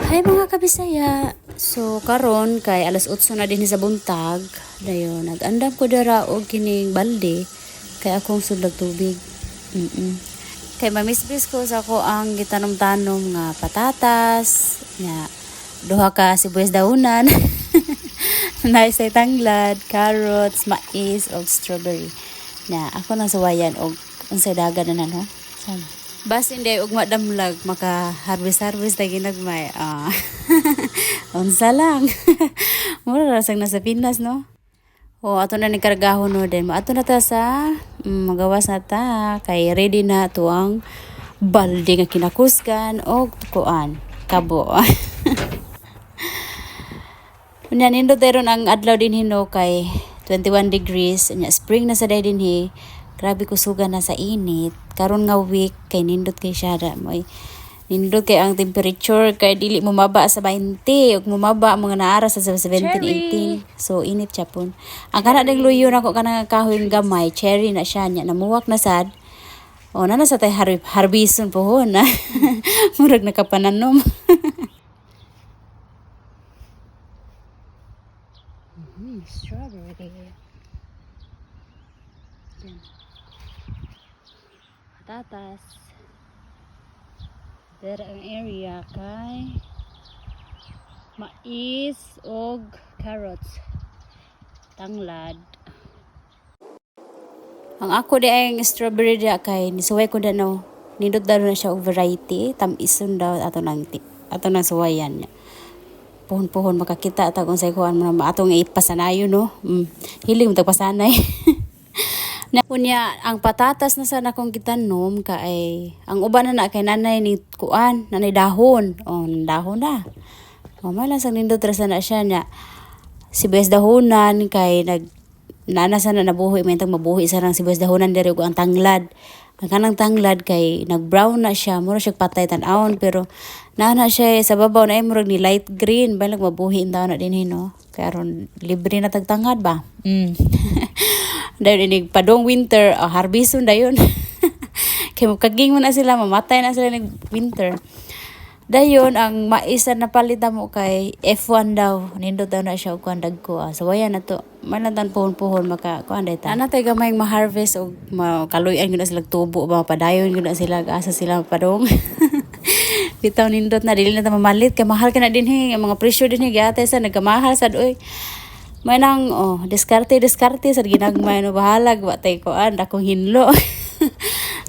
Hi mga kabisaya. So karon kay alas 8 na din sa buntag. Dayon nag-andam ko dara og kining balde kay akong sudlag tubig. Kay mamisbis ko sa ako ang gitanom-tanom nga patatas, nya duha ka sibuyas daunan. Nice ay tanglad, carrots, mais og strawberry. Na ako nang suwayan og unsay dagan na no. Bas hindi og madamlag maka harvest na ginagmay. Unsa lang. Mura rasang nasa Pinas no. O ato na ni kargahon no din. Ato na ta sa magawas na ta kay ready na to ang balde nga kinakuskan og tukuan kabo. Unya nindot ron ang adlaw din hino kay 21 degrees nya spring na sa day dinhi. Grabe ko suga na sa init. Karon nga week kay nindot kay siya moy. Nindot kay ang temperature kay dili mo maba sa 20 ug mumaba mga naara sa 17 18. So init siya pun. Ang kana ding luyo nako kanang kahoy gamay, cherry na siya nya namuwak na sad. O na sa tay harbison pohon na. Murag nakapananom. Strawberry. Patatas. There ang area kay mais og carrots. Tanglad. Ang ako di ay strawberry dia kay nisuway ko dano. Nindot daw na siya og variety, tam-ison daw ato nang suwayan niya. Pohon-pohon makakita ta kung say kuan mo na atong ipasanayon no. Hiling mo tagpasanay. Na unya ang patatas na sana kong gitanom kay ang uban na kay nanay ni kuan, nanay dahon. Oh, dahon na. Mala sang nindot ra sana siya nya. Sibuyas dahonan kay nana sana nabuhi mentang mabuhi sarang sibuyas dahonan diri ug ang tanglad. Ang kanang tanglad kay nag-brown na siya, mura siya patay tan-awon pero nana siya sa babaw na murag ni light green balag mabuhi in daw na din hino. Kay aron libre na tagtangad ba. Dahil inig padong winter, harbison dayon. Kaya magkaging mo na sila, mamatay na sila ng winter. Dayon, ang maisan na palita mo kay F1 daw. Nindot daw na siya o kuandag ko. So, ayan na to. Malantan pohon-pohon, kuanday ta. Ano tayo gamayng ma-harvest o kaluyan yun na sila tubo. Mapadayon yun na sila, asa sila padong. Bitaw nindot na, dili na ta mamalit. Kaya mahal ka na din mga presyo din gata sa nagkamahal sa doy. May nang diskarte sa ginagmay no bahalag wa tay koan akong hinlo.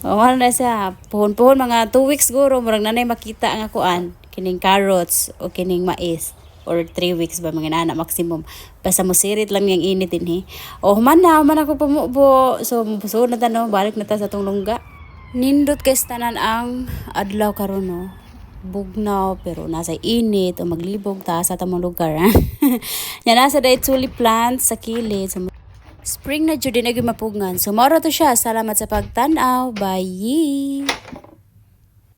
Wala na siya pohon-pohon mga 2 weeks siguro murag nanay makita nga kuan kining carrots o kining mais or 3 weeks ba mga anak maximum basta mo sirit lang yang init dinhi. Man ako pumubo so na tanong balik na ta sa tong lungga. Nindot kay tanan ang adlaw karon no. Bugnaw pero nasa init o maglibog ta sa tamang lugar. Yan nasa day tulip plants sa kilid. Spring na jud din mapugngan. So mao ra to siya. Salamat sa pagtan-aw. Bye.